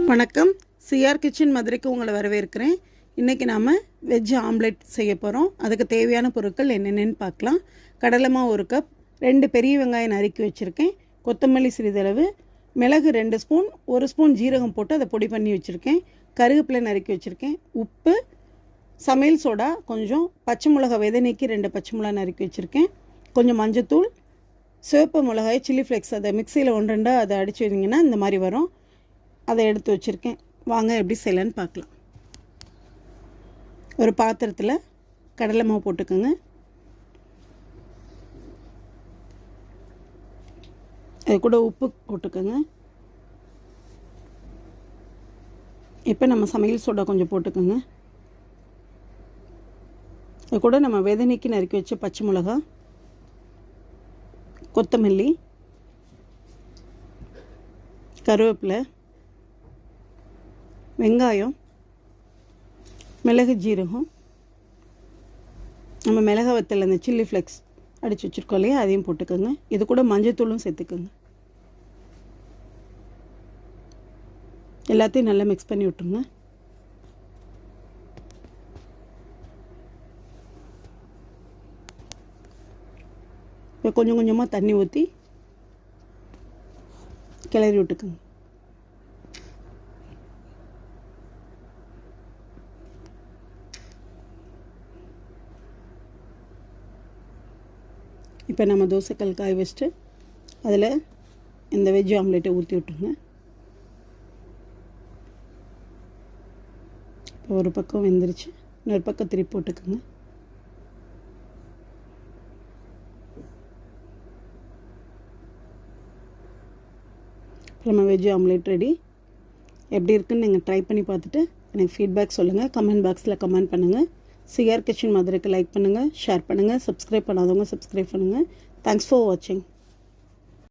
வணக்கம். CR kitchen மதுரைக்கு உங்களை வரவேற்கிறேன். இன்றைக்கி நாம் வெஜ் ஆம்லெட் செய்ய போகிறோம். அதுக்கு தேவையான பொருட்கள் என்னென்னு பார்க்கலாம். கடலை மாவு 1 கப், 2 பெரிய வெங்காயம் நறுக்கி வச்சுருக்கேன், கொத்தமல்லி சிறிதளவு, மிளகு 2 ஸ்பூன், 1 ஸ்பூன் ஜீரகம் போட்டு அதை பொடி பண்ணி வச்சுருக்கேன், கருவேப்பிலை நறுக்கி வச்சுருக்கேன், உப்பு, சமையல் சோடா கொஞ்சம், பச்சை மிளகா விதை நீக்கி 2 பச்சை மிளகா நறுக்கி வச்சுருக்கேன், கொஞ்சம் மஞ்சத்தூள், சிவப்பு மிளகாய், சில்லி ஃப்ளேக்ஸ் அதை மிக்சியில் 1-2 அதை அடித்து வைங்கன்னா இந்த மாதிரி வரும். அதை எடுத்து வச்சுருக்கேன். வாங்க எப்படி செய்யலான்னு பார்க்கலாம். ஒரு பாத்திரத்தில் கடலை மாவு போட்டுக்கோங்க. அது கூட உப்பு போட்டுக்கோங்க. இப்போ நம்ம சமையல் சோடா கொஞ்சம் போட்டுக்கோங்க. அது கூட நம்ம விதை நீக்கி நறுக்கி வச்ச பச்சை மிளகா, கொத்தமல்லி, கருவேப்பிலை, வெங்காயம், மிளகு, ஜீரகம், நம்ம மிளகா வத்தல் அந்த சில்லி ஃப்ளேக்ஸ் அடித்து வச்சுருக்கோம் இல்லையா, அதையும் போட்டுக்கோங்க. இது கூட மஞ்சத்தூளும் சேர்த்துக்கோங்க. எல்லாத்தையும் நல்லா மிக்ஸ் பண்ணி விட்டுருங்க. இப்போ கொஞ்சம் கொஞ்சமாக தண்ணி ஊற்றி கிளறி விட்டுக்குங்க. இப்போ நம்ம தோசைக்கல் காய வச்சுட்டு அதில் இந்த வெஜ் ஆம்லேட்டை ஊற்றி விட்டுருங்க. இப்போ ஒரு பக்கம் வெந்துருச்சு, இன்னொரு பக்கம் திருப்பி போட்டுக்கோங்க. நம்ம வெஜ் ஆம்லேட் ரெடி. எப்படி இருக்குன்னு நீங்கள் ட்ரை பண்ணி பார்த்துட்டு எனக்கு ஃபீட்பேக் சொல்லுங்கள். கமெண்ட் பாக்ஸில் கமெண்ட் பண்ணுங்கள். சிஆர் கிச்சன் மதுரைக்கு லைக் பண்ணுங்கள், ஷேர் பண்ணுங்கள், சப்ஸ்கிரைப் பண்ணாதவங்க சப்ஸ்கிரைப் பண்ணுங்கள். தேங்க்ஸ் ஃபார் வாட்சிங்.